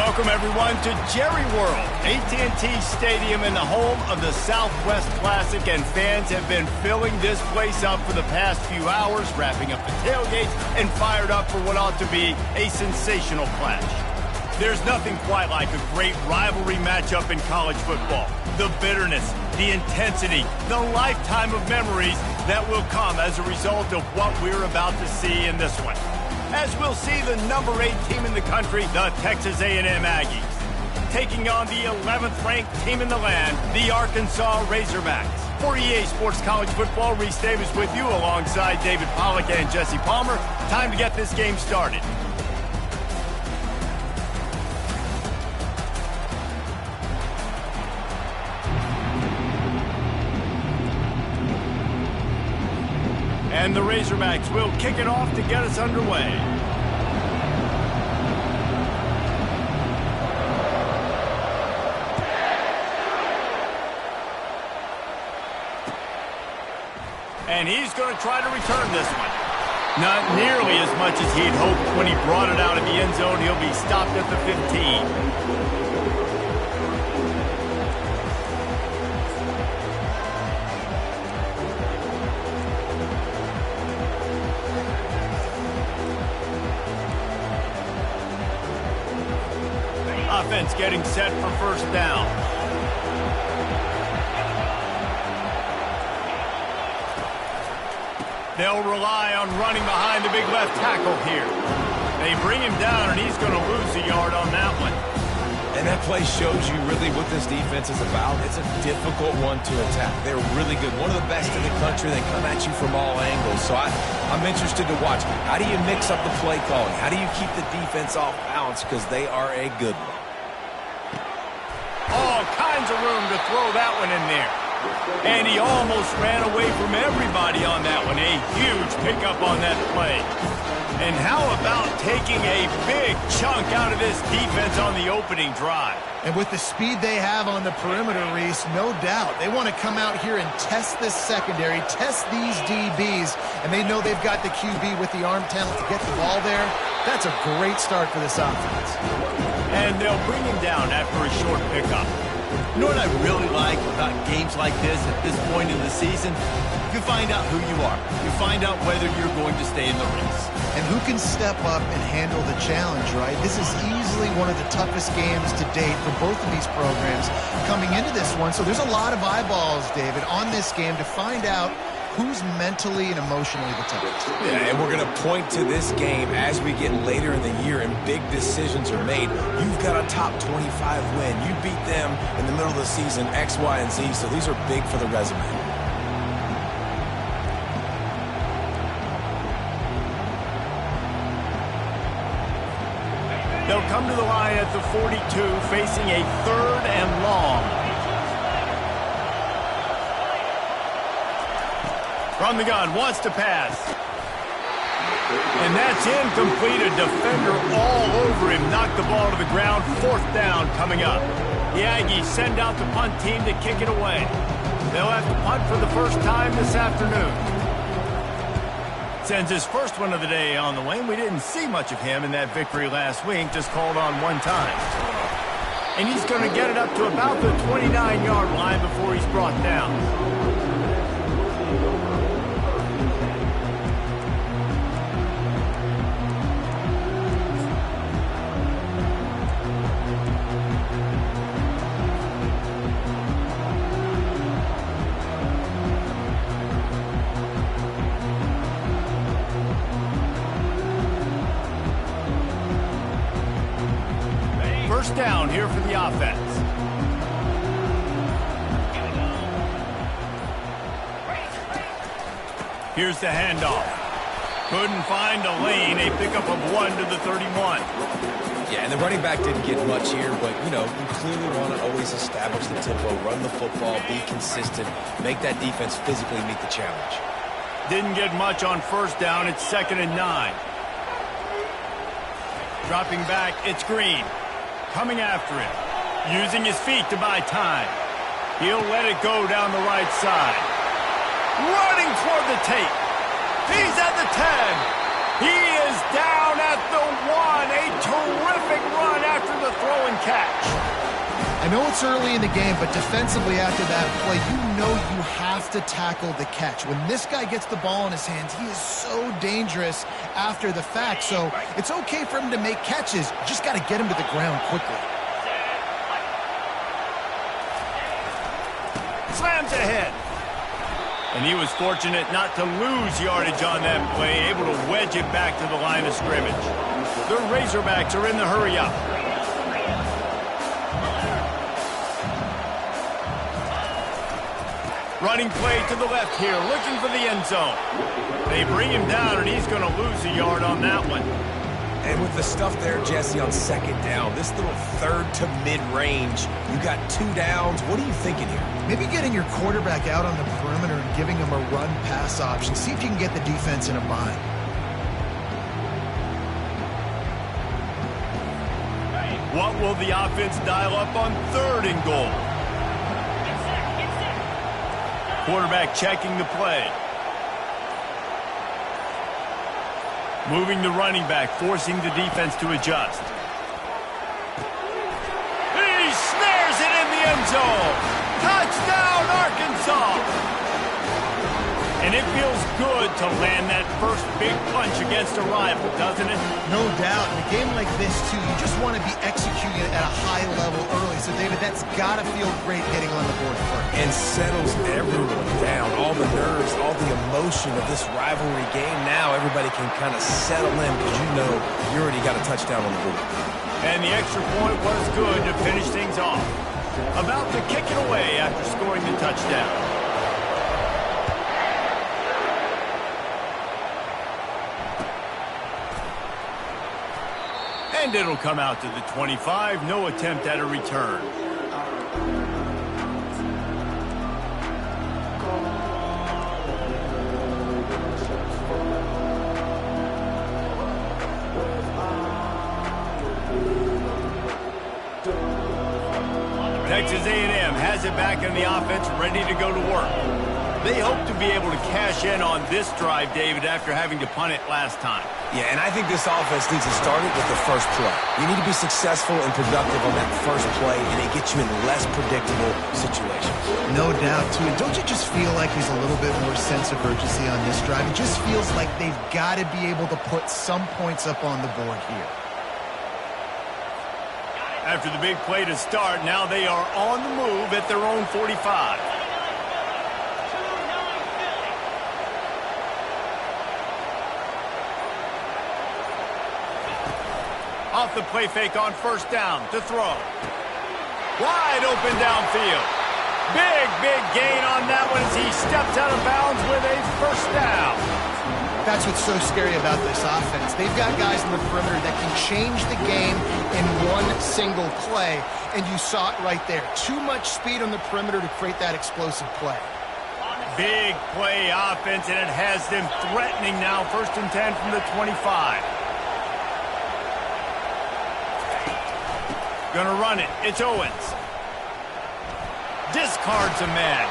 Welcome, everyone, to Jerry World, AT&T Stadium in the home of the Southwest Classic, and fans have been filling this place up for the past few hours, wrapping up the tailgates and fired up for what ought to be a sensational clash. There's nothing quite like a great rivalry matchup in college football. The bitterness, the intensity, the lifetime of memories that will come as a result of what we're about to see in this one. As we'll see the number 8 team in the country, the Texas A&M Aggies, taking on the 11th ranked team in the land, the Arkansas Razorbacks. For EA Sports College Football, Reese Davis with you alongside David Pollack and Jesse Palmer. Time to get this game started. And the Razorbacks will kick it off to get us underway. And he's going to try to return this one. Not nearly as much as he'd hoped when he brought it out of the end zone. He'll be stopped at the 15. Offense getting set for first down. They'll rely on running behind the big left tackle here. They bring him down, and he's going to lose a yard on that one. And that play shows you really what this defense is about. It's a difficult one to attack. They're really good. One of the best in the country. They come at you from all angles. So I'm interested to watch. How do you mix up the play calling? How do you keep the defense off balance? Because they are a good one. All kinds of room to throw that one in there. And he almost ran away from everybody on that one. A huge pickup on that play. And how about taking a big chunk out of this defense on the opening drive? And with the speed they have on the perimeter, Reese, no doubt, they want to come out here and test this secondary, test these DBs, and they know they've got the QB with the arm talent to get the ball there. That's a great start for this offense. And they'll bring him down after a short pickup. You know what I really like about games like this at this point in the season? You find out who you are. You find out whether you're going to stay in the race. And who can step up and handle the challenge, right? This is easily one of the toughest games to date for both of these programs coming into this one. So there's a lot of eyeballs, David, on this game to find out who's mentally and emotionally the toughest. Yeah, and we're going to point to this game as we get later in the year and big decisions are made. You've got a top 25 win. You beat them in the middle of the season, X, Y, and Z, so these are big for the resume. They'll come to the line at the 42, facing a 3rd and long. From the gun, wants to pass. And that's incomplete. A defender all over him. Knocked the ball to the ground. 4th down coming up. The Aggies send out the punt team to kick it away. They'll have to punt for the first time this afternoon. Sends his first one of the day on the way. We didn't see much of him in that victory last week. Just called on one time. And he's going to get it up to about the 29-yard line before he's brought down. First down here for the offense. Here's the handoff. Couldn't find a lane. A pickup of 1 to the 31. Yeah, and the running back didn't get much here, but, you know, you clearly want to always establish the tempo, run the football, be consistent, make that defense physically meet the challenge. Didn't get much on first down. It's 2nd and 9. Dropping back, it's Green. Coming after him. Using his feet to buy time. He'll let it go down the right side. Running toward the tape. He's at the 10. He is down at at the one. A terrific run after the throw and catch. I know it's early in the game, but defensively after that play, you know you have to tackle the catch. When this guy gets the ball in his hands, he is so dangerous after the fact. So it's okay for him to make catches. You just got to get him to the ground quickly. Slams ahead. And he was fortunate not to lose yardage on that play, able to wedge it back to the line of scrimmage. The Razorbacks are in the hurry-up. Running play to the left here, looking for the end zone. They bring him down, and he's going to lose a yard on that one. And with the stuff there, Jesse, on second down, this little third to mid-range, you got 2 downs. What are you thinking here? Maybe getting your quarterback out on the perimeter and giving him a run-pass option. See if you can get the defense in a bind. What will the offense dial up on 3rd and goal? Quarterback checking the play. Moving the running back, forcing the defense to adjust. He snares it in the end zone. Touchdown, Arkansas! And it feels good to land that first big punch against a rival, doesn't it? No doubt. In a game like this, too, you just want to be executing it at a high level early. So, David, that's got to feel great getting on the board first. And settles everyone down. All the nerves, all the emotion of this rivalry game. Now everybody can kind of settle in because you know you already got a touchdown on the board. And the extra point was good to finish things off. About to kick it away after scoring the touchdown. And it'll come out to the 25. No attempt at a return. Texas A&M has it back in the offense, ready to go to work. They hope to be able to cash in on this drive, David, after having to punt it last time. Yeah, and I think this offense needs to start it with the first play. You need to be successful and productive on that first play, and it gets you in less predictable situations. No doubt, too. And don't you just feel like there's a little bit more sense of urgency on this drive? It just feels like they've got to be able to put some points up on the board here. After the big play to start, now they are on the move at their own 45. Off the play fake on first down to throw. Wide open downfield. Big gain on that one as he steps out of bounds with a first down. That's what's so scary about this offense. They've got guys in the perimeter that can change the game in one single play, and you saw it right there. Too much speed on the perimeter to create that explosive play. Big play offense, and it has them threatening now. 1st and 10 from the 25. Gonna run it. It's Owens. Discards a man.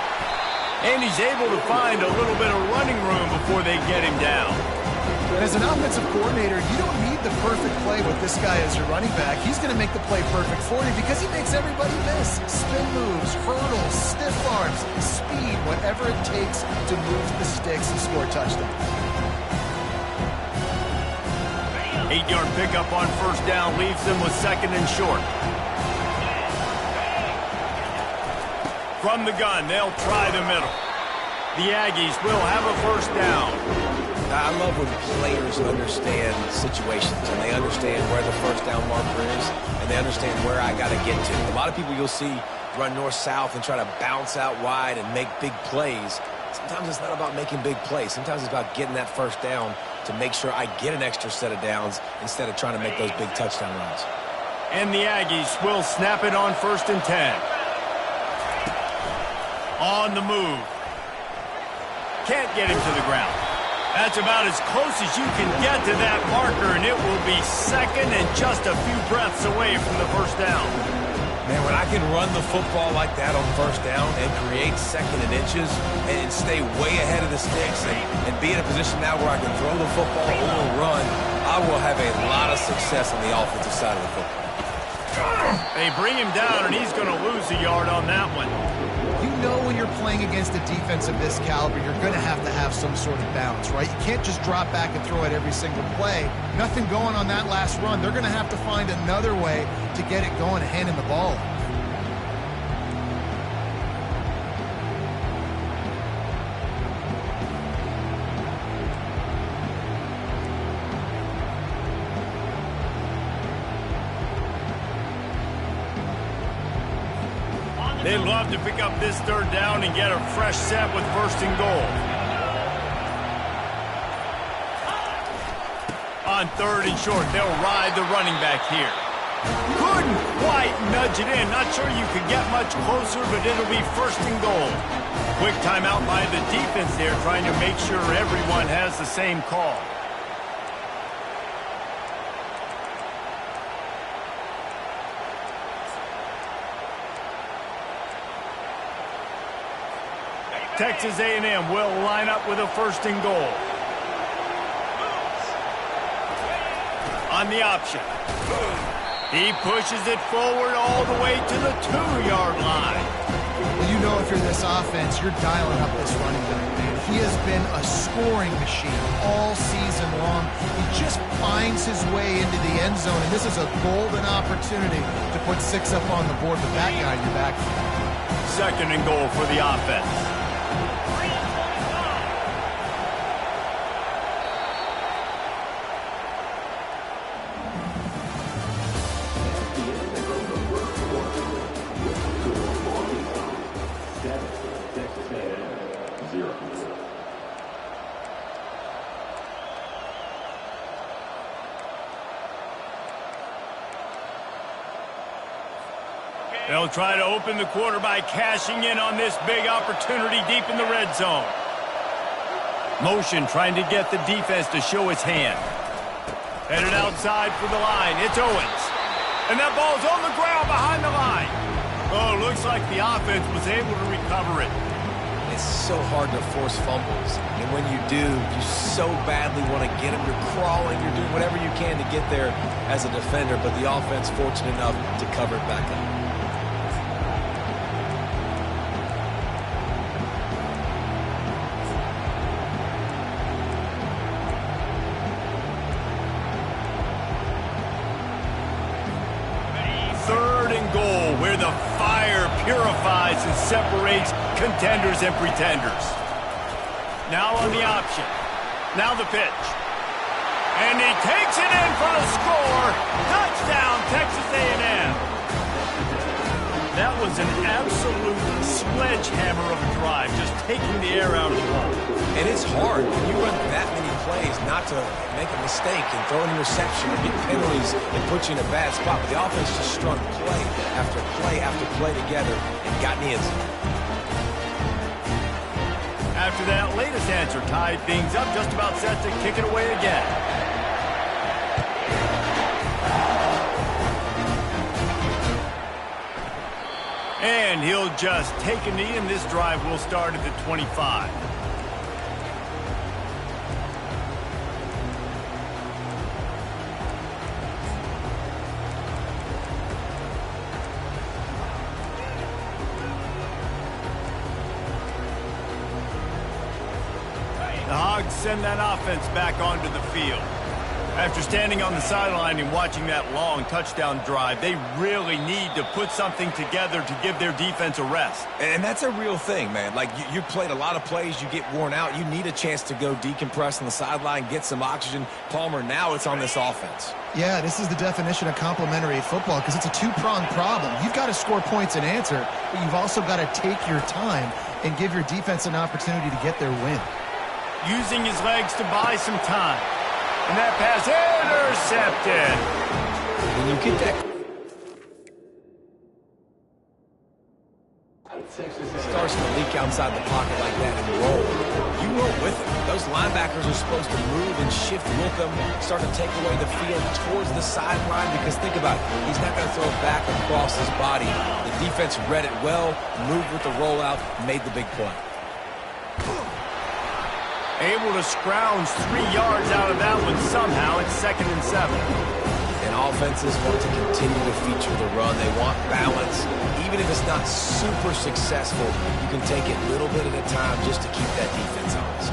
And he's able to find a little bit of running room before they get him down. And as an offensive coordinator, you don't need the perfect play with this guy as your running back. He's going to make the play perfect for you because he makes everybody miss. Spin moves, hurdles, stiff arms, speed, whatever it takes to move the sticks and score a touchdown. 8-yard pickup on first down leaves them with 2nd and short. From the gun, they'll try the middle. The Aggies will have a first down. I love when players understand situations and they understand where the first down marker is and they understand where I got to get to. A lot of people you'll see run north-south and try to bounce out wide and make big plays. Sometimes it's not about making big plays. Sometimes it's about getting that first down to make sure I get an extra set of downs instead of trying to make those big touchdown runs. And the Aggies will snap it on 1st and 10. On the move. Can't get him to the ground. That's about as close as you can get to that marker, and it will be 2nd and just a few breaths away from the first down. Man, when I can run the football like that on first down and create 2nd and inches and stay way ahead of the sticks and be in a position now where I can throw the football or run, I will have a lot of success on the offensive side of the football. They bring him down, and he's going to lose a yard on that one. You know when you're playing against a defense of this caliber, you're going to have some sort of balance, right? You can't just drop back and throw it every single play. Nothing going on that last run. They're going to have to find another way to get it going and handing the ball off. They'd love to pick up this third down and get a fresh set with first and goal. On third and short, they'll ride the running back here. Couldn't quite nudge it in. Not sure you could get much closer, but it'll be first and goal. Quick timeout by the defense there, trying to make sure everyone has the same call. Texas A&M will line up with a first and goal. On the option. He pushes it forward all the way to the 2-yard line. Well, you know if you're this offense, you're dialing up this running back, man. He has been a scoring machine all season long. He just finds his way into the end zone, and this is a golden opportunity to put 6 up on the board with that guy in your back. Second and goal for the offense. They'll try to open the quarter by cashing in on this big opportunity deep in the red zone. Motion trying to get the defense to show its hand. Headed outside for the line. It's Owens. And that ball's on the ground behind the line. Oh, looks like the offense was able to recover it. It's so hard to force fumbles. And when you do, you so badly want to get them. You're crawling. You're doing whatever you can to get there as a defender. But the offense fortunate enough to cover it back up. Where the fire purifies and separates contenders and pretenders. Now on the option. Now the pitch. And he takes it in for the score. Touchdown, Texas A&M. That was an absolute sledgehammer of a drive, just taking the air out of the ball. And it's hard when you run that many plays not to make a mistake and throw an interception or get penalties and put you in a bad spot. But the offense just strung play after play after play together and got in the end zone. After that latest answer tied things up, just about set to kick it away again. And he'll just take a knee, and this drive will start at the 25. The Hogs send that offense back onto the field. After standing on the sideline and watching that long touchdown drive, they really need to put something together to give their defense a rest. And that's a real thing, man. Like, you played a lot of plays, you get worn out. You need a chance to go decompress on the sideline, get some oxygen. Palmer, now it's on this offense. Yeah, this is the definition of complementary football because it's a two-pronged problem. You've got to score points and answer, but you've also got to take your time and give your defense an opportunity to get their win. Using his legs to buy some time. And that pass intercepted. When you get that starts to leak outside the pocket like that and roll, you roll with it. Those linebackers are supposed to move and shift with them, start to take away the field towards the sideline because think about it. He's not going to throw it back across his body. The defense read it well, moved with the rollout, made the big play. Able to scrounge 3 yards out of that one somehow. It's 2nd and 7. And offenses want to continue to feature the run. They want balance. Even if it's not super successful, you can take it little bit at a time just to keep that defense honest.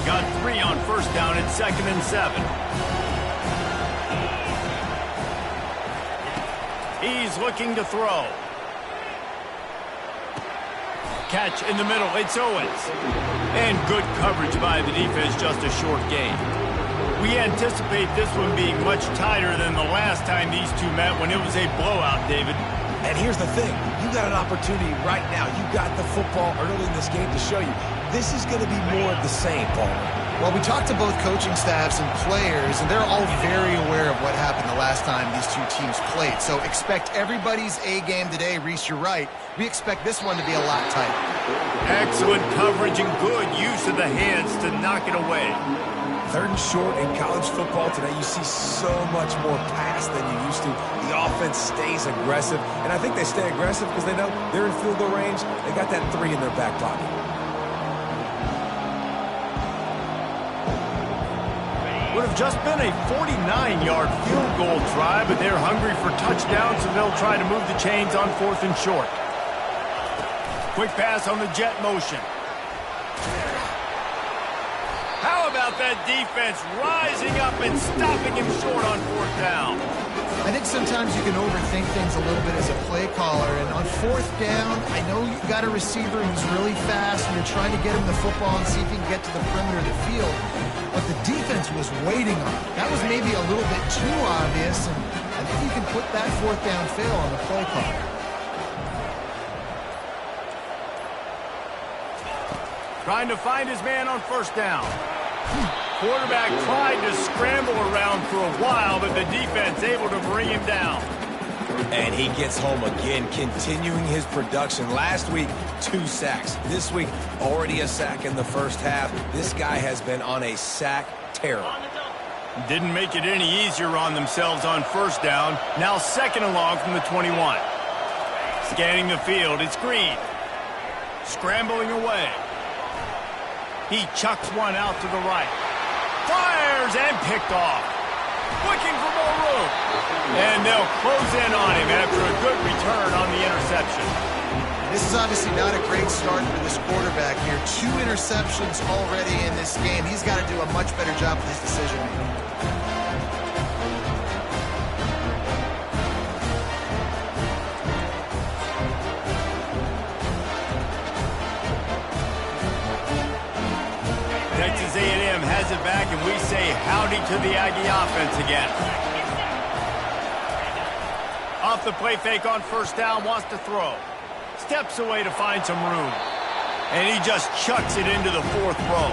Got 3 on 1st down. It's 2nd and 7. He's looking to throw. Catch in the middle. It's Owens. And good coverage by the defense, just a short gain. We anticipate this one being much tighter than the last time these two met when it was a blowout, David. And here's the thing. You got an opportunity right now. You got the football early in this game to show you. This is going to be more of the same, Paul. Well, we talked to both coaching staffs and players, and they're all very aware of what happened the last time these two teams played. So expect everybody's A game today. Reese, you're right. We expect this one to be a lot tighter. Excellent coverage and good use of the hands to knock it away. 3rd and short in college football today, you see so much more pass than you used to. The offense stays aggressive, and I think they stay aggressive because they know they're in field goal range. They got that 3 in their back pocket. Would have just been a 49-yard field goal try, but they're hungry for touchdowns, so they'll try to move the chains on 4th and short. Quick pass on the jet motion. How about that defense rising up and stopping him short on 4th down? I think sometimes you can overthink things a little bit as a play caller, and on 4th down, I know you got a receiver who's really fast, and you're trying to get him the football and see if he can get to the perimeter of the field, but the defense was waiting on it. That was maybe a little bit too obvious, and I think you can put that 4th down fail on the play caller. Trying to find his man on 1st down. Quarterback tried to scramble around for a while, but the defense able to bring him down. And he gets home again, continuing his production. Last week, 2 sacks. This week, already a sack in the 1st half. This guy has been on a sack terror. Didn't make it any easier on themselves on 1st down. Now 2nd and long from the 21. Scanning the field, it's Green. Scrambling away. He chucks one out to the right. Fires and picked off. Looking for more room. And they'll close in on him after a good return on the interception. This is obviously not a great start for this quarterback here. 2 interceptions already in this game. He's got to do a much better job with his decision making. Texas A&M has it back, and we say howdy to the Aggie offense again. Off the play fake on 1st down, wants to throw. Steps away to find some room. And he just chucks it into the 4th row.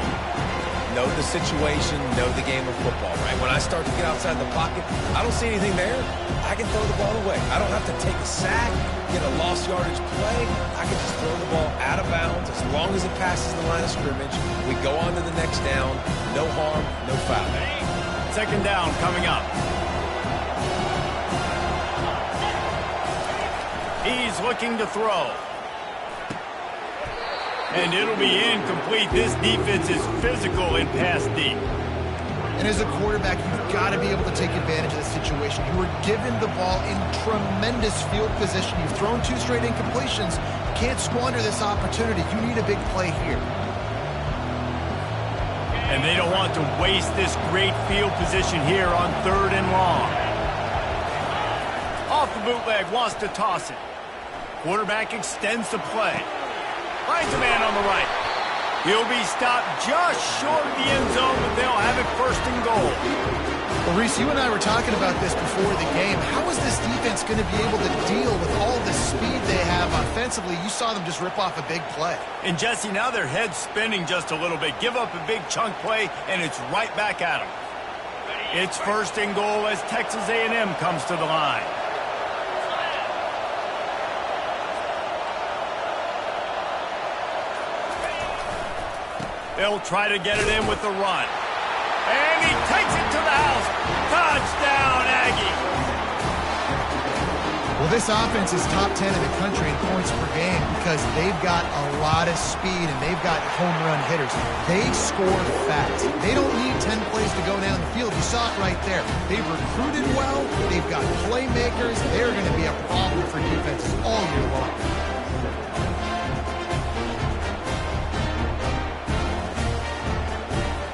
Know the situation, know the game of football, right? When I start to get outside the pocket, I don't see anything there. I can throw the ball away. I don't have to take a sack, get a lost yardage play. I can just throw the ball out of bounds. As long as it passes the line of scrimmage, we go on to the next down. No harm, no foul. 2nd down coming up. He's looking to throw. And it'll be incomplete. This defense is physical in pass deep. And as a quarterback, you've got to be able to take advantage of the situation. You were given the ball in tremendous field position. You've thrown 2 straight incompletions. You can't squander this opportunity. You need a big play here. And they don't want to waste this great field position here on 3rd and long. Off the bootleg, wants to toss it. Quarterback extends the play. Finds a man on the right. He'll be stopped just short of the end zone, but they'll have it 1st and goal. Well, Reese, you and I were talking about this before the game. How is this defense going to be able to deal with all the speed they have offensively? You saw them just rip off a big play. And Jesse, now their head's spinning just a little bit. Give up a big chunk play, and it's right back at them. It's 1st and goal as Texas A&M comes to the line. They'll try to get it in with the run. And he takes it to the house. Touchdown, Aggie. Well, this offense is top 10 in the country in points per game because they've got a lot of speed and they've got home run hitters. They score fast. They don't need 10 plays to go down the field. You saw it right there. They've recruited well. They've got playmakers. They're going to be a problem for defenses all year long.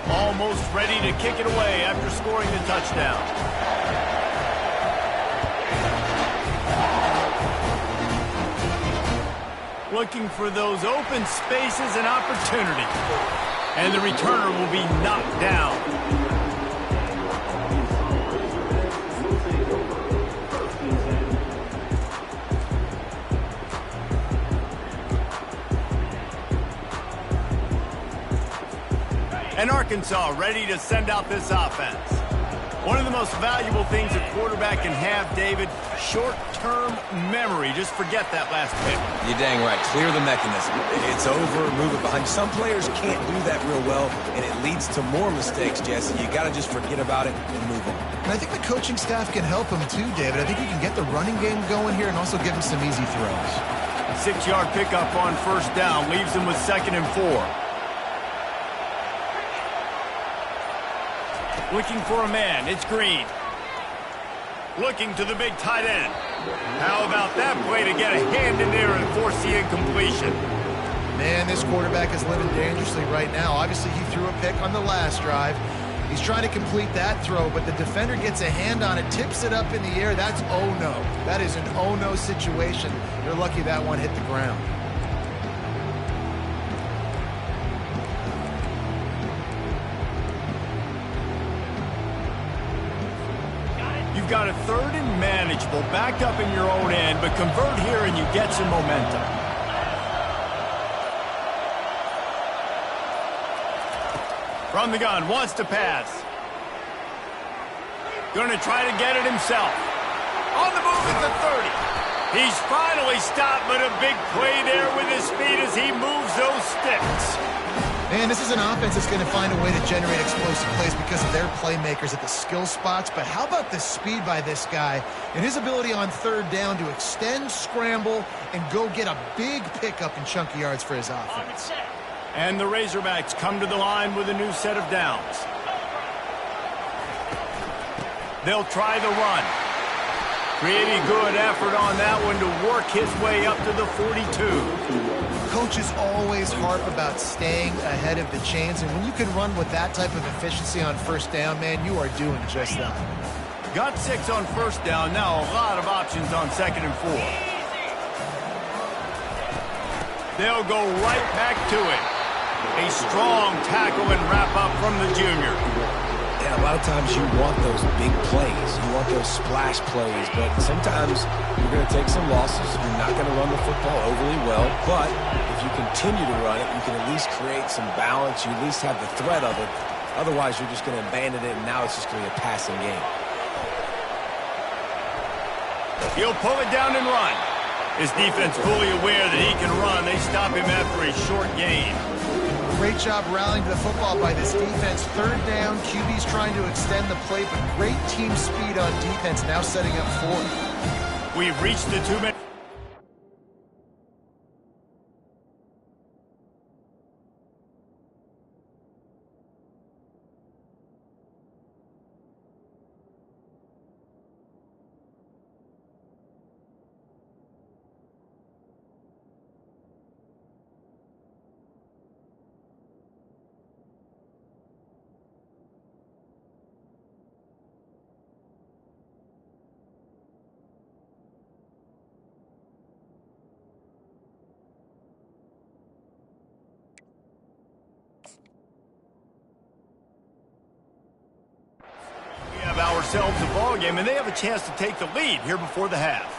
Almost ready to kick it away after scoring the touchdown. Looking for those open spaces and opportunities. And the returner will be knocked down. And Arkansas ready to send out this offense. One of the most valuable things a quarterback can have, David, short-term memory. Just forget that last pick. You're dang right. Clear the mechanism. It's over, move it behind. Some players can't do that real well, and it leads to more mistakes, Jesse. You got to just forget about it and move on. And I think the coaching staff can help him too, David. I think you can get the running game going here and also give him some easy throws. 6-yard pickup on first down leaves him with 2nd and 4. Looking for a man. It's Green. Looking to the big tight end. How about that play to get a hand in there and force the incompletion? Man, this quarterback is living dangerously right now. Obviously, he threw a pick on the last drive. He's trying to complete that throw, but the defender gets a hand on it, tips it up in the air. That's oh-no. That is an oh-no situation. They're lucky that one hit the ground. You've got a 3rd and manageable, backed up in your own end, but convert here and you get some momentum. From the gun, wants to pass. Going to try to get it himself. On the move at the 30. He's finally stopped, but a big play there with his speed as he moves those sticks. Man, this is an offense that's going to find a way to generate explosive plays because of their playmakers at the skill spots. But how about the speed by this guy and his ability on 3rd down to extend, scramble, and go get a big pickup in chunky yards for his offense. And the Razorbacks come to the line with a new set of downs. They'll try the run. Pretty good effort on that one to work his way up to the 42. Coaches always harp about staying ahead of the chains, and when you can run with that type of efficiency on first down, man, you are doing just that. Got 6 on first down. Now a lot of options on 2nd and 4. They'll go right back to it. A strong tackle and wrap up from the junior. And a lot of times you want those big plays. You want those splash plays, but sometimes you're going to take some losses. You're not going to run the football overly well, but if you continue to run it, you can at least create some balance. You at least have the threat of it. Otherwise, you're just going to abandon it, and now it's just going to be a passing game. He'll pull it down and run. His defense fully aware that he can run. They stop him after a short gain. Great job rallying to the football by this defense. 3rd down, QB's trying to extend the play, but great team speed on defense, now setting up 4th. We've reached the 2-minute. Ourselves a ball game, and they have a chance to take the lead here before the half.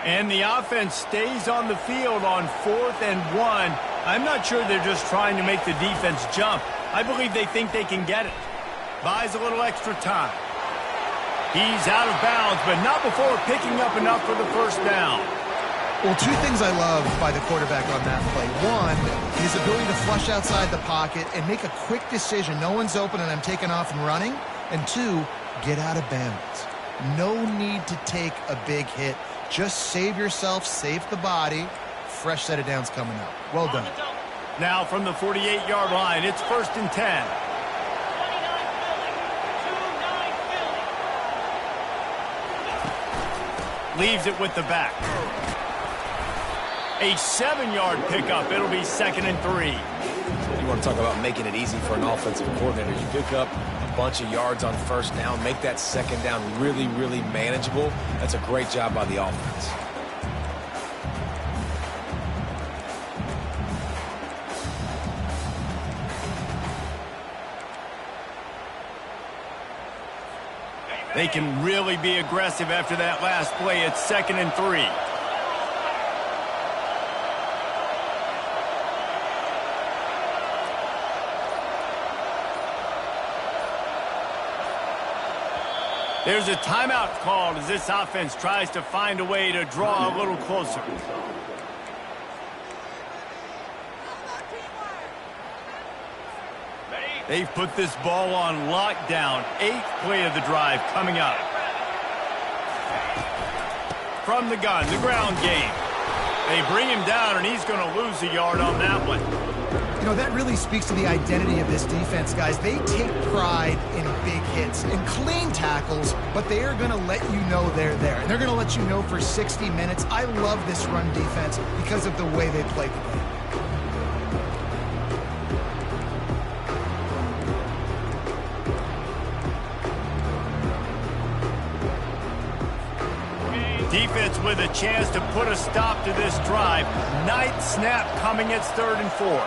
And the offense stays on the field on 4th and 1. I'm not sure they're just trying to make the defense jump. I believe they think they can get it. Buys a little extra time. He's out of bounds, but not before picking up enough for the first down. Well, two things I love by the quarterback on that play. One, his ability to flush outside the pocket and make a quick decision. No one's open and I'm taking off and running. And two, get out of bounds. No need to take a big hit. Just save yourself, save the body. Fresh set of downs coming up. Well done. Now from the 48-yard line, it's 1st and 10. Leaves it with the back. A 7-yard pickup. It'll be 2nd and 3. You want to talk about making it easy for an offensive coordinator. You pick up a bunch of yards on 1st down, make that 2nd down really, really manageable. That's a great job by the offense. They can really be aggressive after that last play. It's 2nd and 3. There's a timeout called as this offense tries to find a way to draw a little closer. They've put this ball on lockdown. 8th play of the drive coming up. From the gun, the ground game. They bring him down, and he's going to lose a yard on that one. You know, that really speaks to the identity of this defense, guys. They take pride in big hits and clean tackles, but they are going to let you know they're there. And they're going to let you know for 60 minutes. I love this run defense because of the way they play the game. Defense with a chance to put a stop to this drive. Ninth snap coming. It's 3rd and 4.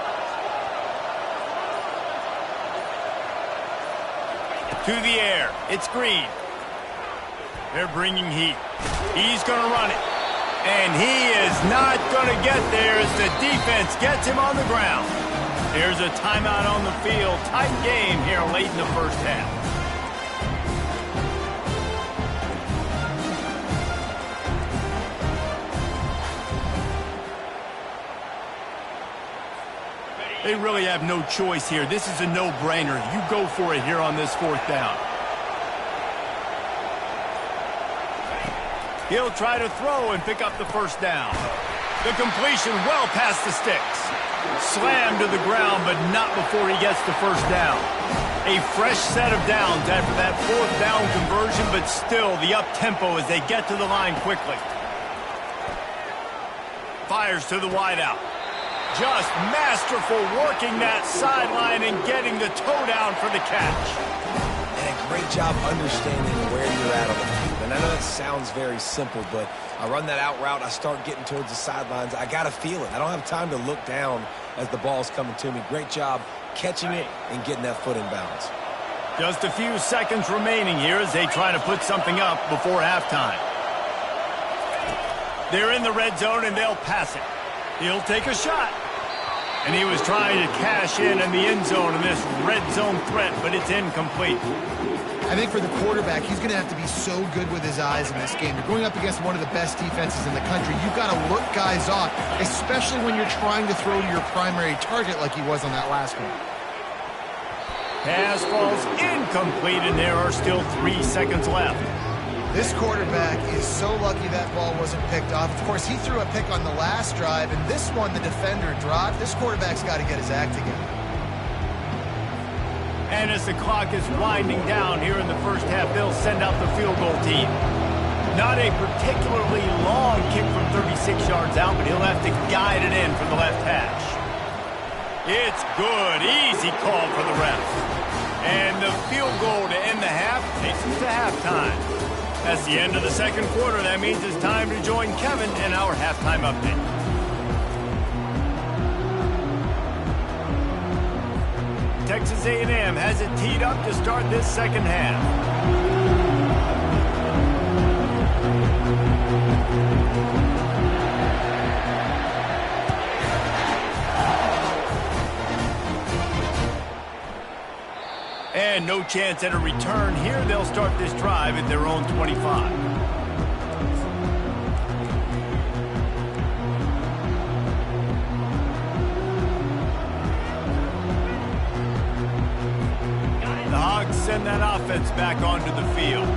To the air. It's Green. They're bringing heat. He's going to run it. And he is not going to get there as the defense gets him on the ground. There's a timeout on the field. Tight game here late in the 1st half. They really have no choice here. This is a no-brainer. You go for it here on this 4th down. He'll try to throw and pick up the 1st down. The completion well past the sticks. Slammed to the ground, but not before he gets the 1st down. A fresh set of downs after that 4th down conversion, but still the up-tempo as they get to the line quickly. Fires to the wideout. Just masterful working that sideline and getting the toe down for the catch. And a great job understanding where you're at on the field. And I know that sounds very simple, but I run that out route, I start getting towards the sidelines. I got to feel it. I don't have time to look down as the ball's coming to me. Great job catching it and getting that foot in bounds. Just a few seconds remaining here as they try to put something up before halftime. They're in the red zone and they'll pass it. He'll take a shot. And he was trying to cash in the end zone in this red zone threat, but it's incomplete. I think for the quarterback, he's going to have to be so good with his eyes in this game. You're going up against one of the best defenses in the country. You've got to look guys off, especially when you're trying to throw to your primary target like he was on that last one. Pass falls incomplete, and there are still 3 seconds left. This quarterback is so lucky that ball wasn't picked off. Of course, he threw a pick on the last drive, and this one the defender dropped. This quarterback's got to get his act together. And as the clock is winding down here in the 1st half, they'll send out the field goal team. Not a particularly long kick from 36 yards out, but he'll have to guide it in from the left hash. It's good. Easy call for the ref. And the field goal to end the half takes us to halftime. That's the end of the 2nd quarter. That means it's time to join Kevin in our halftime update. Texas A&M has it teed up to start this 2nd half. And no chance at a return here. They'll start this drive at their own 25. that offense back onto the field.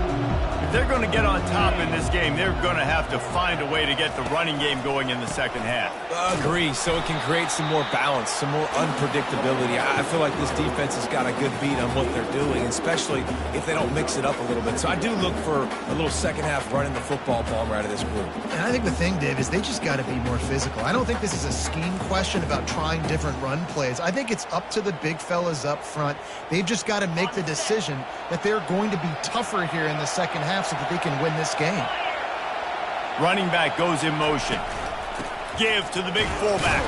If they're going to get on top in this game, they're going to have to find a way to get the running game going in the second half. Agree, so it can create some more balance, some more unpredictability. I feel like this defense has got a good beat on what they're doing, especially if they don't mix it up a little bit. So I do look for a little second half running the football ball right out of this group. And I think the thing, Dave, is they just got to be more physical. I don't think this is a scheme question about trying different run plays. I think it's up to the big fellas up front. They've just got to make the decision that they're going to be tougher here in the second half so that they can win this game. Running back goes in motion. Give to the big fullback.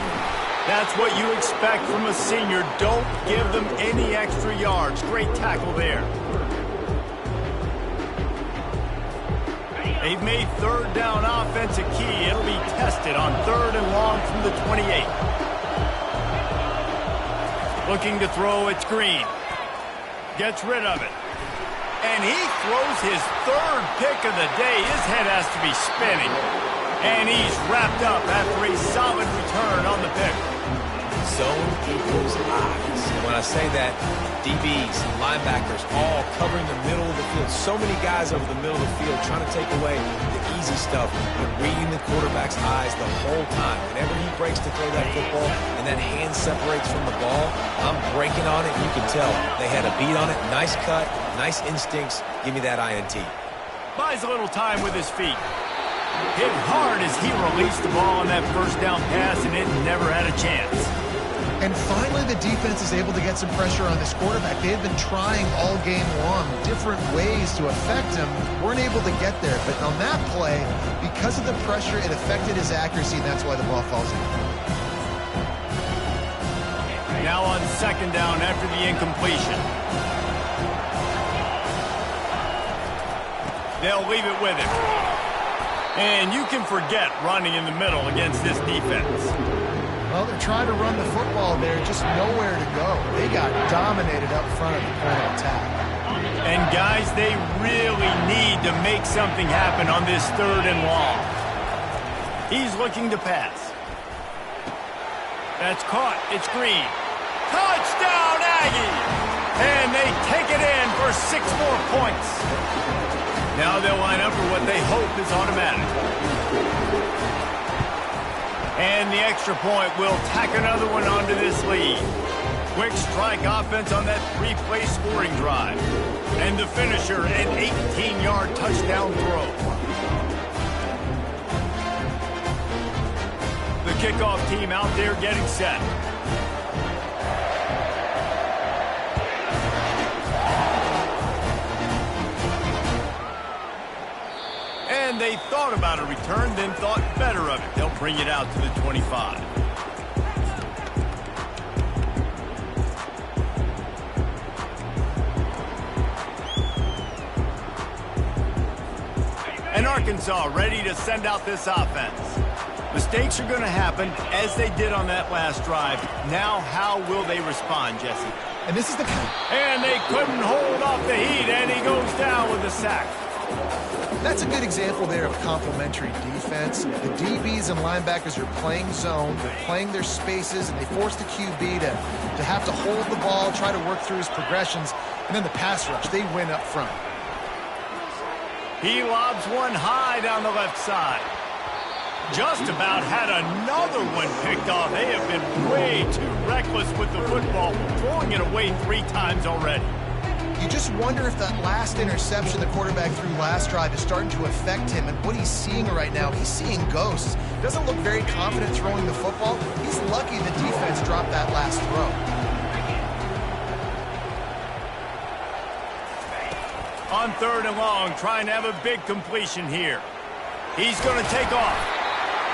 That's what you expect from a senior. Don't give them any extra yards. Great tackle there. They've made third down offense a key. It'll be tested on 3rd and long from the 28. Looking to throw, it's Green. Gets rid of it. And he throws his 3rd pick of the day. His head has to be spinning. And he's wrapped up after a solid return on the pick. Zone equals eyes. And when I say that, DBs, linebackers, all covering the middle of the field. So many guys over the middle of the field trying to take away the easy stuff, but reading the quarterback's eyes the whole time. Whenever he breaks to throw that football and that hand separates from the ball, I'm breaking on it. You can tell they had a beat on it. Nice cut, nice instincts. Give me that INT. Buys a little time with his feet. Hit hard as he released the ball on that first down pass, and it never had a chance. And finally, the defense is able to get some pressure on this quarterback. They had been trying all game long different ways to affect him. Weren't able to get there. But on that play, because of the pressure, it affected his accuracy, and that's why the ball falls in. Now on 2nd down after the incompletion. They'll leave it with him. And you can forget running in the middle against this defense. Well, they're trying to run the football there, just nowhere to go. They got dominated up front at the point of attack. And guys, they really need to make something happen on this 3rd and long. He's looking to pass. That's caught. It's Green. Touchdown, Aggie! And they take it in for 6 more points. Now they'll line up for what they hope is automatic. And the extra point will tack another one onto this lead. Quick strike offense on that 3-play scoring drive. And the finisher, an 18-yard touchdown throw. The kickoff team out there getting set. And they thought about a return, then thought better of it. They'll bring it out to the 25. And Arkansas ready to send out this offense. Mistakes are going to happen as they did on that last drive. Now how will they respond, Jesse? And this is the count. And they couldn't hold off the heat, and he goes down with a sack. That's a good example there of complementary defense. The DBs and linebackers are playing zone, they're playing their spaces, and they force the QB to have to hold the ball, try to work through his progressions, and then the pass rush, they win up front. He lobs one high down the left side. Just about had another one picked off. They have been way too reckless with the football, throwing it away 3 times already. You just wonder if that last interception the quarterback threw last drive is starting to affect him and what he's seeing right now. He's seeing ghosts. Doesn't look very confident throwing the football. He's lucky the defense dropped that last throw. On 3rd and long, trying to have a big completion here. He's going to take off.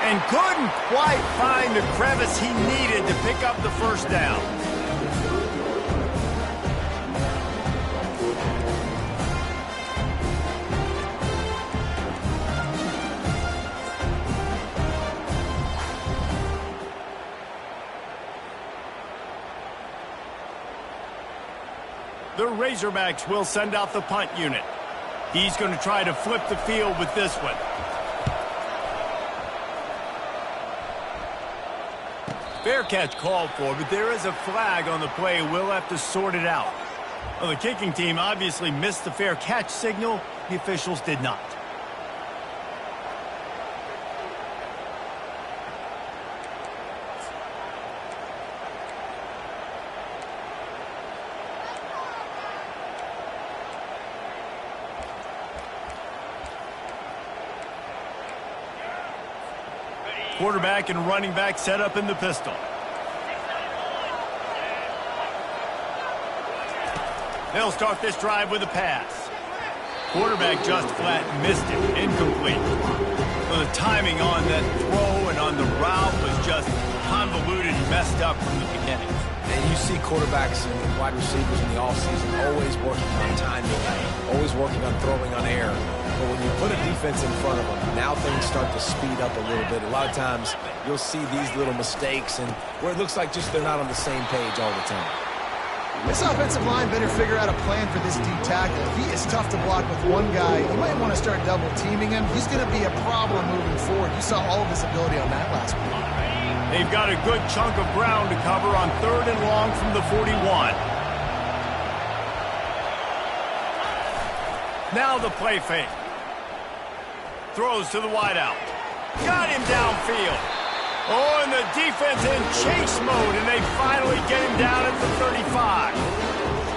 And couldn't quite find the crevice he needed to pick up the first down. The Razorbacks will send out the punt unit. He's going to try to flip the field with this one. Fair catch called for, but there is a flag on the play. We'll have to sort it out. Well, the kicking team obviously missed the fair catch signal. The officials did not. Quarterback and running back set up in the pistol. They'll start this drive with a pass. Quarterback just flat missed it. Incomplete. Well, the timing on that throw and on the route was just convoluted and messed up from the beginning. And you see quarterbacks and wide receivers in the offseason always working on timing, always working on throwing on air. But when you put a defense in front of them, now things start to speed up a little bit. A lot of times you'll see these little mistakes and where it looks like just they're not on the same page all the time. This offensive line better figure out a plan for this D tackle. He is tough to block with one guy. You might want to start double teaming him. He's going to be a problem moving forward. You saw all of his ability on that last one. They've got a good chunk of ground to cover on 3rd and long from the 41. Now the play fake. Throws to the wideout. Got him downfield. Oh, and the defense in chase mode, and they finally get him down at the 35.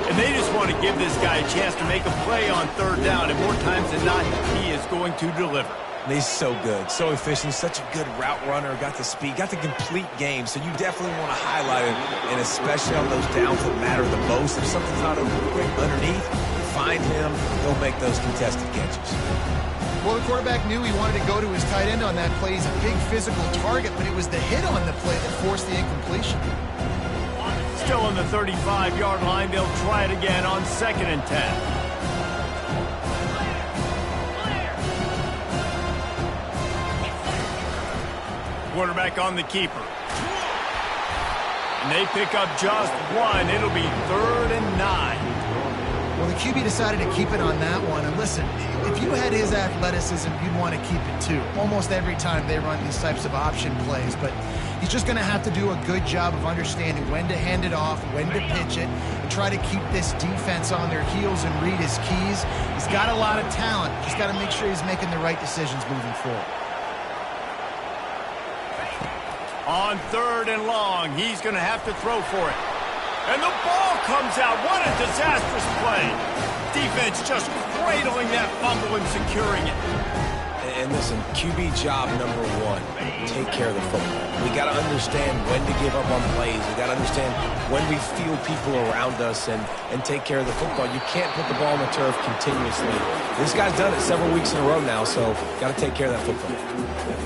And they just want to give this guy a chance to make a play on 3rd down, and more times than not, he is going to deliver. And he's so good, so efficient, such a good route runner, got the speed, got the complete game, so you definitely want to highlight him, and especially on those downs that matter the most. If something's not quick underneath, find him, he'll make those contested catches. Well, the quarterback knew he wanted to go to his tight end on that play. He's a big physical target, but it was the hit on the play that forced the incompletion. Still on the 35-yard line, they'll try it again on 2nd and 10. Quarterback on the keeper. And they pick up just one. It'll be 3rd and 9. Well, the QB decided to keep it on that one. And listen, if you had his athleticism, you'd want to keep it too. Almost every time they run these types of option plays. But he's just going to have to do a good job of understanding when to hand it off, when to pitch it, and try to keep this defense on their heels and read his keys. He's got a lot of talent. Just got to make sure he's making the right decisions moving forward. On 3rd and long, he's going to have to throw for it. And the ball comes out. What a disastrous play. Defense just cradling that fumble and securing it. And listen, QB job number 1, take care of the football. We got to understand when to give up on plays. We got to understand when we feel people around us and take care of the football. You can't put the ball on the turf continuously. This guy's done it several weeks in a row now, so got to take care of that football.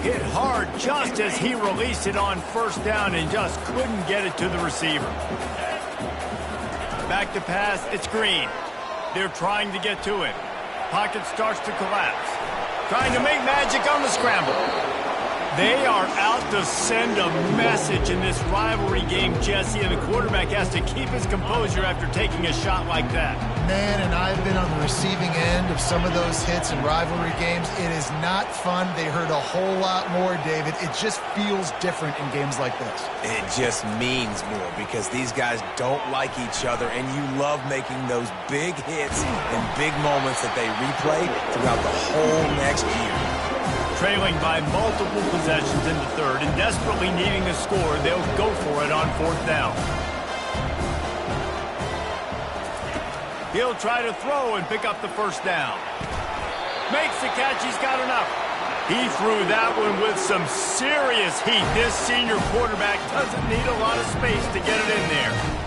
Hit hard just as he released it on 1st down and just couldn't get it to the receiver. Back to pass, it's Green. They're trying to get to him. Pocket starts to collapse. Trying to make magic on the scramble. They are out to send a message in this rivalry game, Jesse, and the quarterback has to keep his composure after taking a shot like that. Man, and I've been on the receiving end of some of those hits in rivalry games. It is not fun. They hurt a whole lot more, David. It just feels different in games like this. It just means more because these guys don't like each other, and you love making those big hits and big moments that they replay throughout the whole next year. Trailing by multiple possessions in the 3rd and desperately needing a score, they'll go for it on 4th down. He'll try to throw and pick up the 1st down. Makes the catch, he's got enough. He threw that one with some serious heat. This senior quarterback doesn't need a lot of space to get it in there.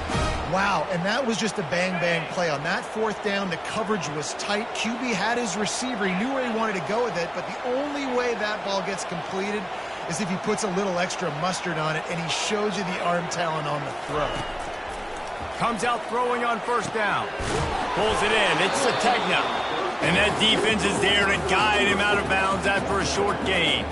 Wow, and that was just a bang-bang play. On that 4th down, the coverage was tight. QB had his receiver. He knew where he wanted to go with it, but the only way that ball gets completed is if he puts a little extra mustard on it, and he shows you the arm talent on the throw. Comes out throwing on 1st down. Pulls it in. It's Sategna. And that defense is there to guide him out of bounds after a short gain.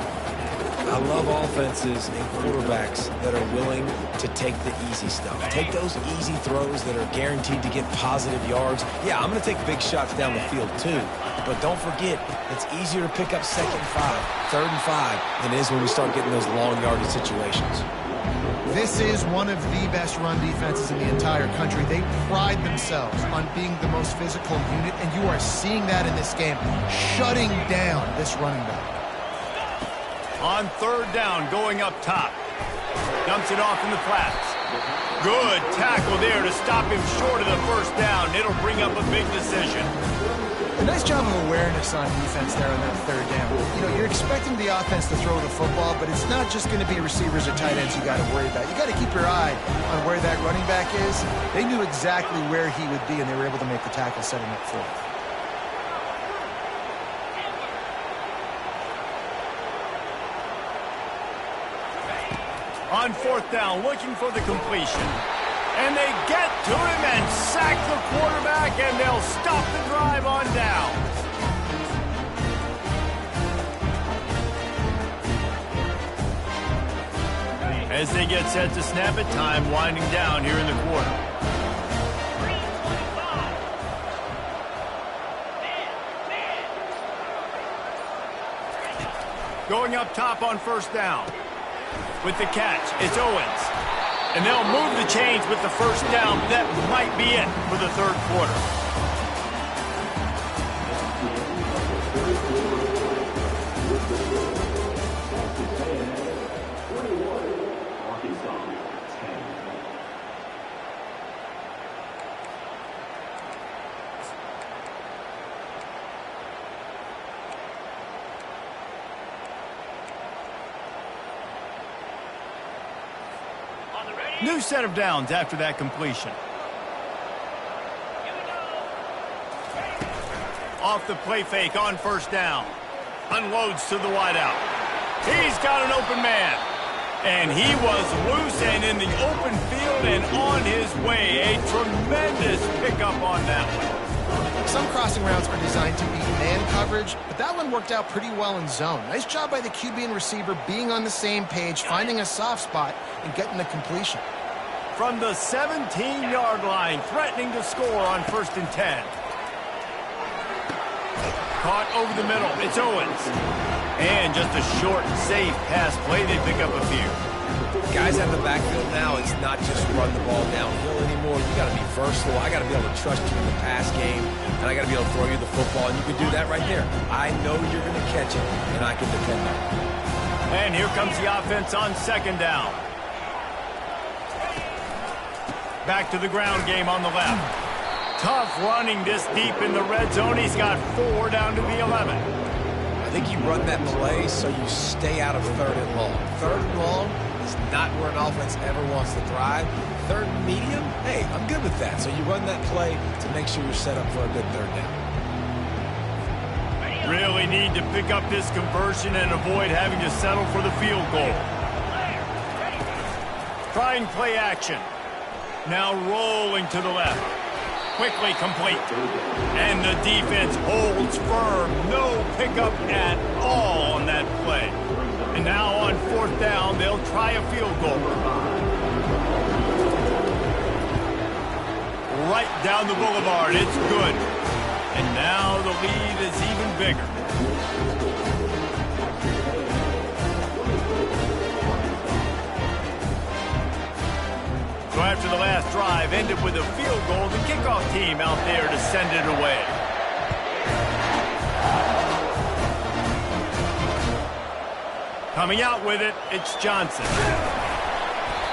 I love offenses and quarterbacks that are willing to take the easy stuff. Take those easy throws that are guaranteed to get positive yards. Yeah, I'm going to take big shots down the field too. But don't forget, it's easier to pick up 2nd and 5, 3rd and 5 than it is when we start getting those long yardage situations. This is one of the best run defenses in the entire country. They pride themselves on being the most physical unit, and you are seeing that in this game, shutting down this running back. On third down, going up top. Dumps it off in the flats. Good tackle there to stop him short of the first down. It'll bring up a big decision. A nice job of awareness on defense there on that third down. You know, you're expecting the offense to throw the football, but it's not just going to be receivers or tight ends you got to worry about. You got to keep your eye on where that running back is. They knew exactly where he would be, and they were able to make the tackle setting up for it. On fourth down, looking for the completion. And they get to him and sack the quarterback, and they'll stop the drive on down. As they get set to snap it, time winding down here in the quarter. Going up top on first down. With the catch, it's Owens. And they'll move the chains with the first down. That might be it for the third quarter. New set of downs after that completion. Off the play fake on first down. Unloads to the wideout. He's got an open man. And he was loose and in the open field and on his way. A tremendous pickup on that one. Some crossing routes are designed to beat man coverage, but that one worked out pretty well in zone. Nice job by the QB and receiver being on the same page, finding a soft spot, and getting the completion. From the 17-yard line, threatening to score on 1st and 10. Caught over the middle. It's Owens. And just a short, safe pass play. They pick up a few. Guys out of the backfield now, it's not just run the ball downhill anymore. You got to be versatile. I got to be able to trust you in the pass game, and I got to be able to throw you the football, and you can do that right there. I know you're going to catch it, and I can depend on it. And here comes the offense on second down. Back to the ground game on the left. Tough running this deep in the red zone. He's got 4 down to the 11. I think you run that play so you stay out of 3rd and long. 3rd and long is not where an offense ever wants to thrive. 3rd and medium, hey, I'm good with that. So you run that play to make sure you're set up for a good 3rd down. Really need to pick up this conversion and avoid having to settle for the field goal. Trying play action. Now rolling to the left. Quickly complete. And the defense holds firm. No pickup at all on that play. And now on 4th down, they'll try a field goal. Right down the boulevard. It's good. And now the lead is even bigger. So after the last drive ended with a field goal, the kickoff team out there to send it away. Coming out with it, it's Johnson.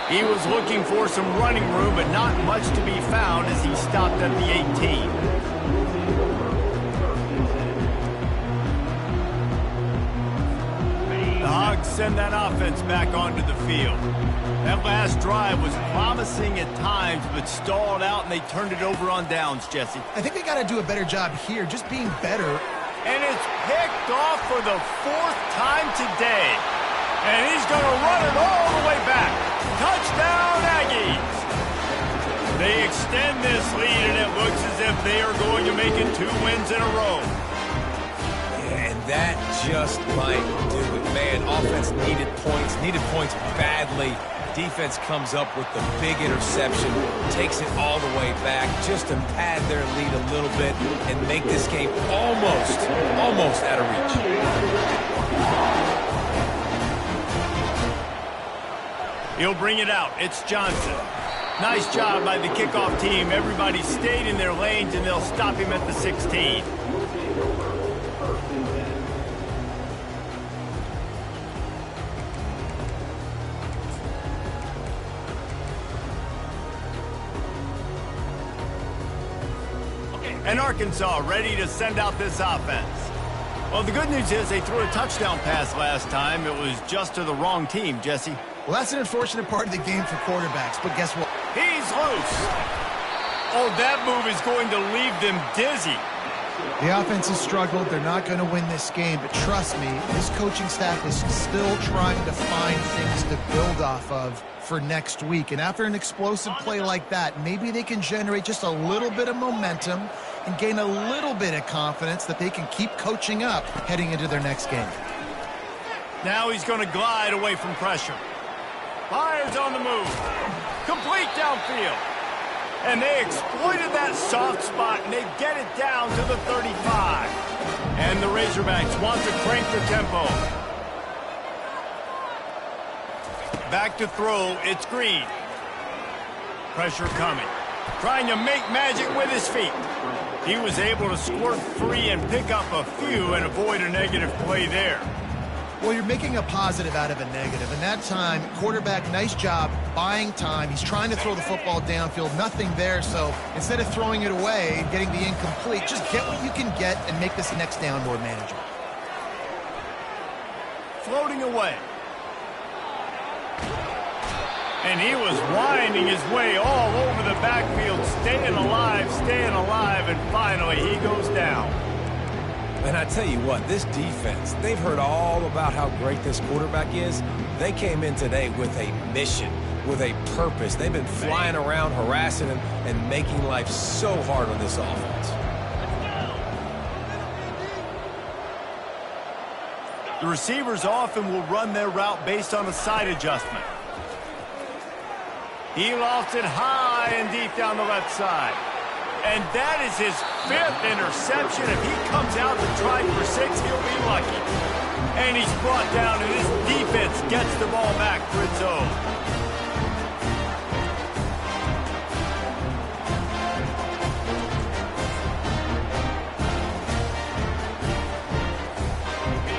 He was looking for some running room, but not much to be found as he stopped at the 18. The Hogs send that offense back onto the field. That last drive was promising at times, but stalled out, and they turned it over on downs, Jesse. I think they got to do a better job here, just being better. And it's picked off for the 4th time today. And he's going to run it all the way back. Touchdown, Aggies! They extend this lead, and it looks as if they are going to make it 2 wins in a row. Yeah, and that just might do it. Man, offense needed points badly. Defense comes up with the big interception, takes it all the way back just to pad their lead a little bit and make this game almost out of reach. He'll bring it out. It's Johnson. Nice job by the kickoff team. Everybody stayed in their lanes, and they'll stop him at the 16. And Arkansas ready to send out this offense. Well, the good news is they threw a touchdown pass last time. It was just to the wrong team, Jesse. Well, that's an unfortunate part of the game for quarterbacks, but guess what? He's loose. Oh, that move is going to leave them dizzy. The offense has struggled. They're not going to win this game, but trust me, this coaching staff is still trying to find things to build off of for next week. And after an explosive play like that, maybe they can generate just a little bit of momentum and gain a little bit of confidence that they can keep coaching up heading into their next game. Now he's going to glide away from pressure. Fires on the move. Complete downfield. And they exploited that soft spot, and they get it down to the 35. And the Razorbacks want to crank the tempo. Back to throw, it's Green. Pressure coming. Trying to make magic with his feet. He was able to squirt free and pick up a few and avoid a negative play there. Well, you're making a positive out of a negative. And that time, quarterback, nice job buying time. He's trying to throw the football downfield. Nothing there. So instead of throwing it away and getting the incomplete, just get what you can get and make this next down more manageable. Floating away. And he was winding his way all over the backfield, staying alive, and finally he goes down. And I tell you what, this defense, they've heard all about how great this quarterback is. They came in today with a mission, with a purpose. They've been flying around, harassing him, and making life so hard on this offense. The receivers often will run their route based on a side adjustment. He lofts it high and deep down the left side. And that is his 5th interception. If he comes out to try for 6, he'll be lucky. And he's brought down, and his defense gets the ball back for its own.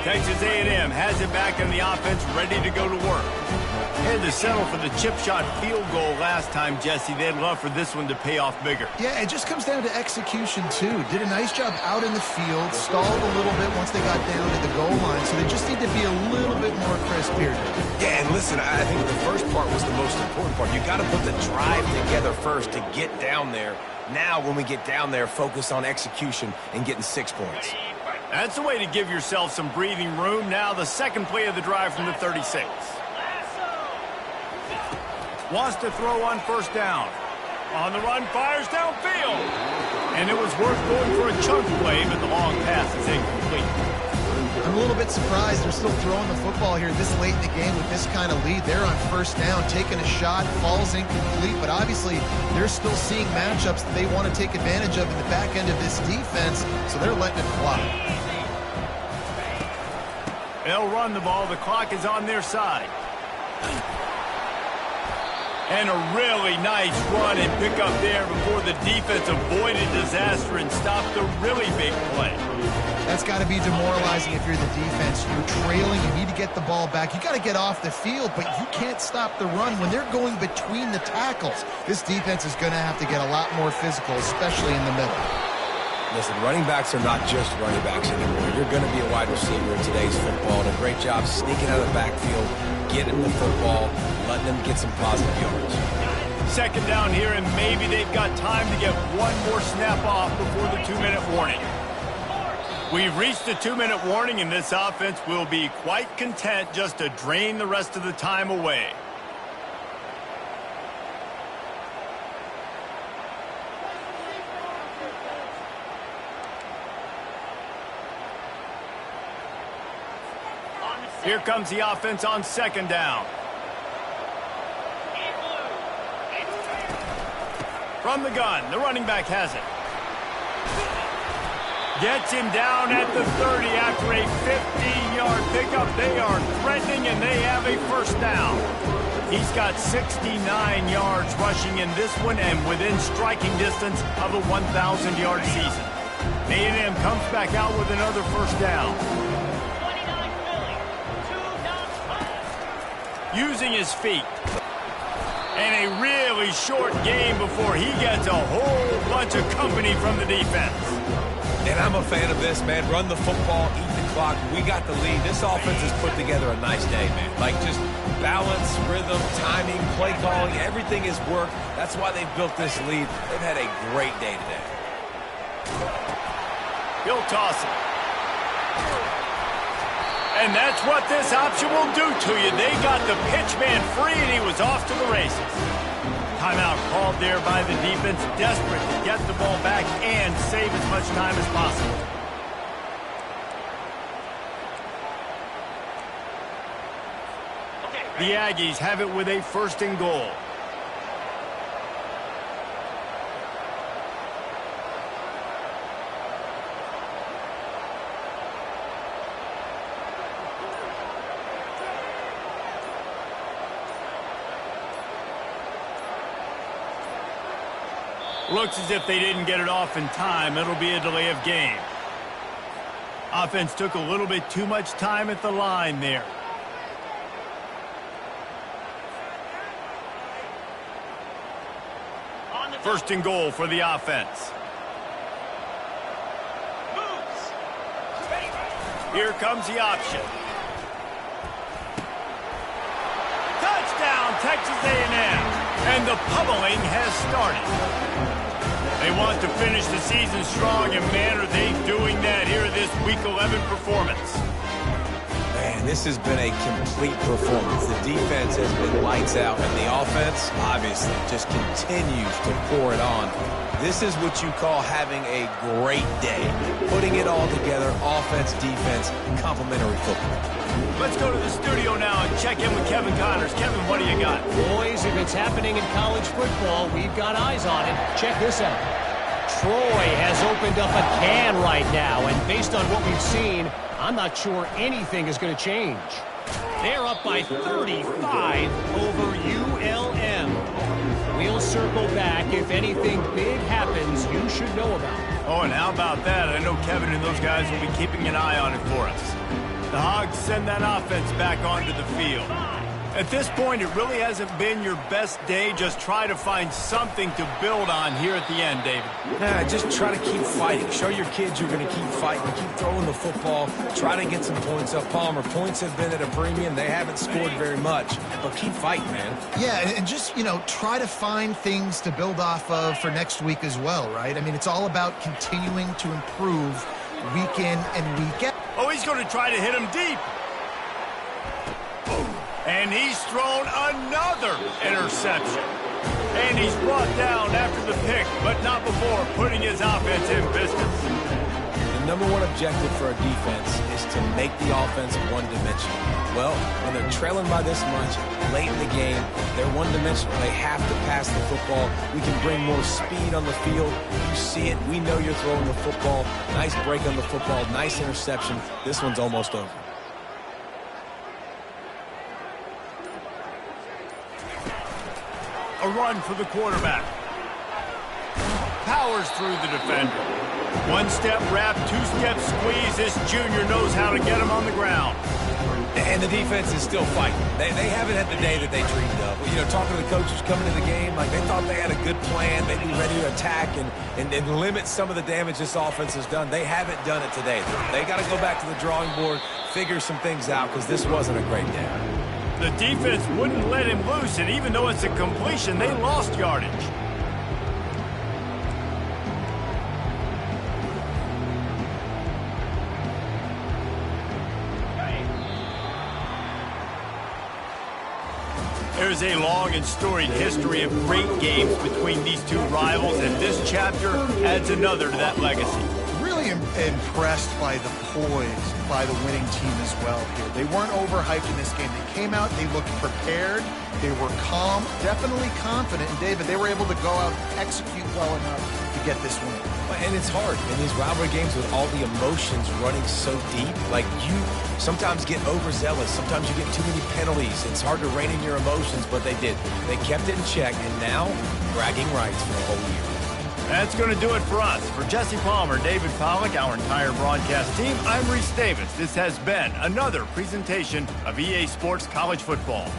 Texas A&M has it back in the offense, ready to go to work. Had to settle for the chip shot field goal last time, Jesse. They'd love for this one to pay off bigger. Yeah, it just comes down to execution, too. Did a nice job out in the field, stalled a little bit once they got down to the goal line, so they just need to be a little bit more crisp here. Yeah, and listen, I think the first part was the most important part. You got to put the drive together first to get down there. Now, when we get down there, focus on execution and getting 6 points. That's the way to give yourself some breathing room. Now the second play of the drive from the 36. Wants to throw on first down. On the run, fires downfield. And it was worth going for a chunk play, but the long pass is incomplete. I'm a little bit surprised they're still throwing the football here this late in the game with this kind of lead. They're on first down, taking a shot, falls incomplete, but obviously they're still seeing matchups that they want to take advantage of in the back end of this defense, so they're letting it fly. They'll run the ball. The clock is on their side. And a really nice run and pick up there before the defense avoided disaster and stopped a really big play. That's got to be demoralizing if you're the defense. You're trailing. You need to get the ball back. You got to get off the field, but you can't stop the run when they're going between the tackles. This defense is going to have to get a lot more physical, especially in the middle. Listen, running backs are not just running backs anymore. You're going to be a wide receiver in today's football. And a great job sneaking out of the backfield, getting the football, letting them get some positive yards. Second down here, and maybe they've got time to get one more snap off before the 2-minute warning. We've reached the 2-minute warning, and this offense will be quite content just to drain the rest of the time away. Here comes the offense on second down. From the gun, the running back has it. Gets him down at the 30 after a 15-yard pickup. They are threatening, and they have a first down. He's got 69 yards rushing in this one and within striking distance of a 1,000-yard season. A&M comes back out with another first down. Using his feet. And a really short game before he gets a whole bunch of company from the defense. And I'm a fan of this, man. Run the football, eat the clock. We got the lead. This offense has put together a nice day, man. Like just balance, rhythm, timing, play calling, everything has worked. That's why they've built this lead. They've had a great day today. He'll toss it. And that's what this option will do to you. They got the pitch man free, and he was off to the races. Timeout called there by the defense, desperate to get the ball back and save as much time as possible. The Aggies have it with a 1st and goal. Looks as if they didn't get it off in time. It'll be a delay of game. Offense took a little bit too much time at the line there. First and goal for the offense. Here comes the option. Touchdown, Texas A&M. And the pummeling has started. They want to finish the season strong, and man, are they doing that here this Week 11 performance. Man, this has been a complete performance. The defense has been lights out, and the offense, obviously, just continues to pour it on. This is what you call having a great day. Putting it all together, offense, defense, complementary football. Let's go to the studio now and check in with Kevin Connors. Kevin, what do you got? Boys, if it's happening in college football, we've got eyes on it. Check this out. Troy has opened up a can right now, and based on what we've seen, I'm not sure anything is going to change. They're up by 35 over ULM. We'll circle back. If anything big happens, you should know about it. Oh, and how about that? I know Kevin and those guys will be keeping an eye on it for us. The Hogs send that offense back onto the field. At this point, it really hasn't been your best day. Just try to find something to build on here at the end, David. Just try to keep fighting. Show your kids you're going to keep fighting. Keep throwing the football. Try to get some points up. Palmer, points have been at a premium. They haven't scored very much. But keep fighting, man. Yeah, and just, try to find things to build off of for next week as well, right? I mean, it's all about continuing to improve week in and week out. Oh, he's going to try to hit him deep. And he's thrown another interception. And he's brought down after the pick, but not before putting his offense in business. The number one objective for a defense is to make the offense one-dimensional. Well, when they're trailing by this much, late in the game, they're one-dimensional. They have to pass the football. We can bring more speed on the field. You see it. We know you're throwing the football. Nice break on the football. Nice interception. This one's almost over. A run for the quarterback. Powers through the defender. One-step wrap, two-step squeeze. This junior knows how to get him on the ground. And the defense is still fighting. They haven't had the day that they dreamed of. Talking to the coaches coming to the game, like they thought they had a good plan, maybe ready to attack and limit some of the damage this offense has done. They haven't done it today. They got to go back to the drawing board, figure some things out, because this wasn't a great day. The defense wouldn't let him loose, and even though it's a completion, they lost yardage. There's a long and storied history of great games between these two rivals, and this chapter adds another to that legacy. Really impressed by the poise by the winning team as well here. They weren't overhyped in this game. They came out, they looked prepared, they were calm, definitely confident, and David, they were able to go out and execute well enough to get this win. And it's hard in these rivalry games with all the emotions running so deep. Like, you sometimes get overzealous. Sometimes you get too many penalties. It's hard to rein in your emotions, but they did. They kept it in check, and now bragging rights for a whole year. That's going to do it for us. For Jesse Palmer, David Pollack, our entire broadcast team, I'm Reese Davis. This has been another presentation of EA Sports College Football.